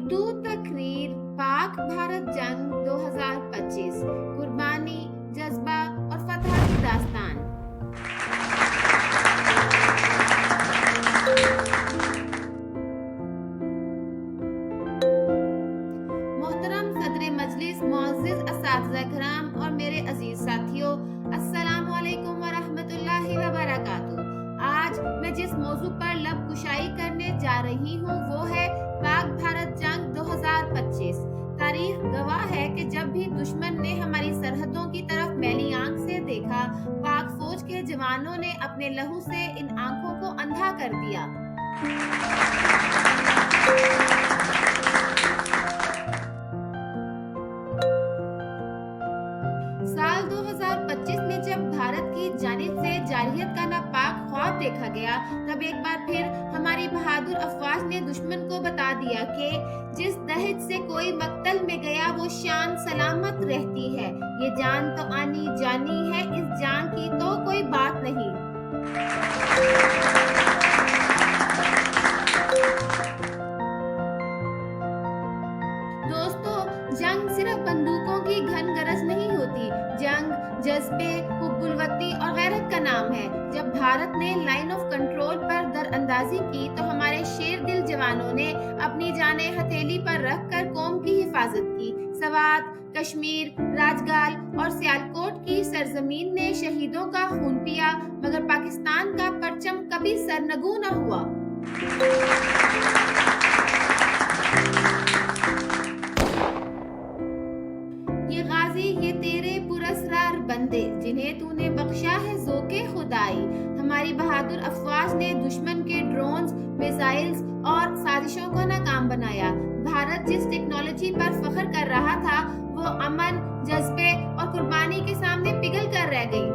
اردو تقریر پاک بھارت جنگ 2025 قربانی جذبہ اور فتح کی داستان۔ محترم صدر مجلس، معزز اساتذہ کرام اور میرے عزیز ساتھیوں، السلام علیکم ورحمۃ اللہ وبرکاتہ۔ آج میں جس موضوع پر لب کشائی کرنے جا رہی ہوں وہ ہے پاک بھارت جنگ 2025۔ تاریخ گواہ ہے کہ جب بھی دشمن نے ہماری سرحدوں کی طرف میلی آنکھ سے دیکھا، پاک فوج کے جوانوں نے اپنے لہو سے ان آنکھوں کو اندھا کر دیا۔ سال 2025 میں جب بھارت کی جانب سے جارحیت کا ناپاک خواب دیکھا گیا، تب ایک بار پھر ہماری بہادر افواج نے دشمن کو بتا دیا کہ جس دہج سے کوئی مقتل میں گیا وہ شان سلامت رہتی ہے۔ یہ جان تو آنی جانی ہے، اس جان کی تو کوئی بات نہیں۔ دوستو، جنگ صرف بندوقوں کی گھن گرج نہیں ہوتی، جنگ جذبے، حب الوطنی اور غیرت کا نام ہے۔ جب بھارت نے لائن آف کنٹرول پر در اندازی کی تو ہمارے شیر دل جوانوں نے اپنی جانیں ہتھیلی پر رکھ کر قوم کی حفاظت کی۔ سوات، کشمیر، راجگال اور سیالکوٹ کی سرزمین نے شہیدوں کا خون پیا، مگر پاکستان کا پرچم کبھی سرنگوں نہ ہوا۔ یہ غازی، یہ تیرے پراسرار بندے، جنہیں تو نے بخشا ہے ذوق خدائی۔ ہماری بہادر افواج نے دشمن کے ڈرونز، میزائلز اور سازشوں کو ناکام بنایا۔ بھارت جس ٹیکنالوجی پر فخر کر رہا تھا وہ امن، جذبے اور قربانی کے سامنے پگھل کر رہ گئی۔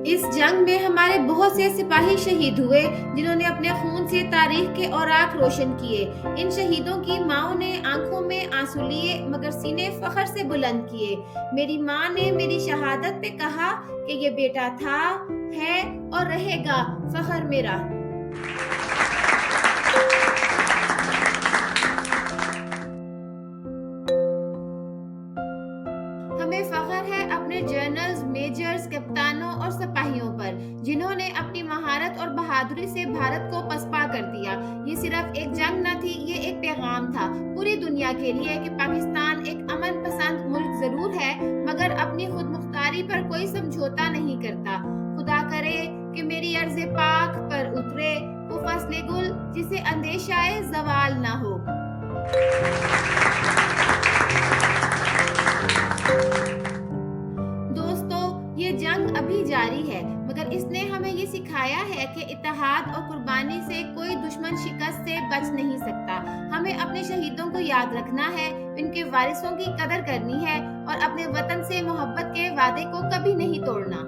اس جنگ میں ہمارے بہت سے سپاہی شہید ہوئے، جنہوں نے اپنے خون سے تاریخ کے اوراق روشن کیے۔ ان شہیدوں کی ماؤں نے آنکھوں میں آنسو لیے مگر سینے فخر سے بلند کیے۔ میری ماں نے میری شہادت پہ کہا کہ یہ بیٹا تھا، ہے اور رہے گا فخر میرا۔ ہمیں فخر ہے اپنے جنرلز، میجرز، کپتانوں اور سپاہیوں پر، جنہوں نے اپنی مہارت اور بہادری سے بھارت کو پسپا کر دیا۔ یہ صرف ایک جنگ نہ تھی، یہ ایک پیغام تھا پوری دنیا کے لیے کہ پاکستان ایک امن پسند ملک ضرور ہے مگر اپنی خود مختاری پر کوئی سمجھوتا نہیں کرتا۔ خدا کرے کہ میری ارض پاک پر اترے وہ فصل گل جسے اندیشہ زوال نہ ہو۔ دوستو، یہ جنگ ابھی جاری ہے مگر اس نے ہمیں یہ سکھایا ہے کہ اتحاد اور قربانی سے کوئی دشمن شکست سے بچ نہیں سکتا۔ ہمیں اپنے شہیدوں کو یاد رکھنا ہے، ان کے وارثوں کی قدر کرنی ہے اور اپنے وطن سے محبت کے وعدے کو کبھی نہیں توڑنا۔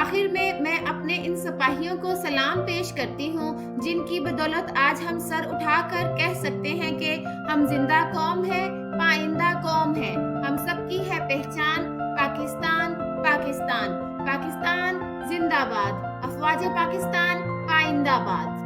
آخر میں اپنے ان سپاہیوں کو سلام پیش کرتی ہوں جن کی بدولت آج ہم سر اٹھا کر کہہ سکتے ہیں کہ ہم زندہ قوم ہیں، پائندہ قوم ہیں۔ ہم سب کی ہے پہچان، پاکستان، پاکستان، پاکستان زندہ باد، افواج پاکستان پائندہ باد۔